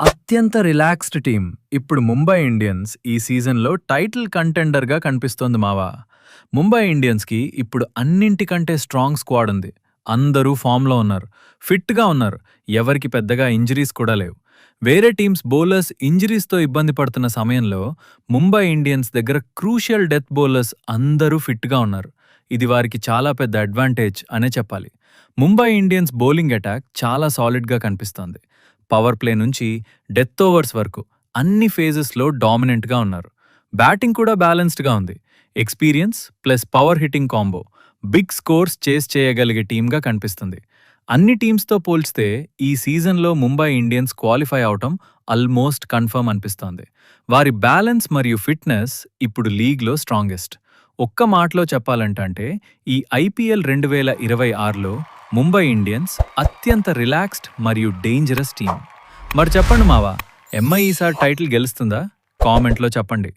అత్యంత relaxed team ఇప్పుడు Mumbai Indians ఈ సీజన్లో టైటిల్ కంటెండర్గా కనిపిస్తోంది మావా. ముంబై ఇండియన్స్కి ఇప్పుడు అన్నింటికంటే స్ట్రాంగ్ స్క్వాడ్ ఉంది. అందరూ ఫామ్లో ఉన్నారు, ఫిట్గా ఉన్నారు, ఎవరికి పెద్దగా ఇంజరీస్ కూడా లేవు. వేరే టీమ్స్ బౌలర్స్ ఇంజరీస్తో ఇబ్బంది పడుతున్న సమయంలో ముంబై ఇండియన్స్ దగ్గర క్రూషియల్ డెత్ బౌలర్స్ అందరూ ఫిట్గా ఉన్నారు. ఇది వారికి చాలా పెద్ద అడ్వాంటేజ్ అనే చెప్పాలి. ముంబై ఇండియన్స్ బౌలింగ్ అటాక్ చాలా సాలిడ్గా కనిపిస్తోంది. పవర్ ప్లే నుంచి డెత్ ఓవర్స్ వరకు అన్ని ఫేజెస్లో డామినెంట్గా ఉన్నారు. బ్యాటింగ్ కూడా బ్యాలెన్స్డ్గా ఉంది. Experience plus power hitting combo big scores chase చేయగలిగే టీమ్గా కనిపిస్తుంది. అన్ని టీమ్స్తో పోల్చితే ఈ సీజన్లో ముంబై ఇండియన్స్ క్వాలిఫై అవటం ఆల్మోస్ట్ కన్ఫర్మ్ అనిపిస్తోంది. వారి బ్యాలెన్స్ మరియు ఫిట్నెస్ ఇప్పుడు లీగ్లో స్ట్రాంగెస్ట్. ఒక్క మాటలో చెప్పాలంటే ఈ ఐపీఎల్ 2026లో ముంబై ఇండియన్స్ అత్యంత రిలాక్స్డ్ మరియు డేంజరస్ టీం. మరి చెప్పండి మావా, ఎంఐ ఈసారి టైటిల్ గెలుస్తుందా? కామెంట్లో చెప్పండి.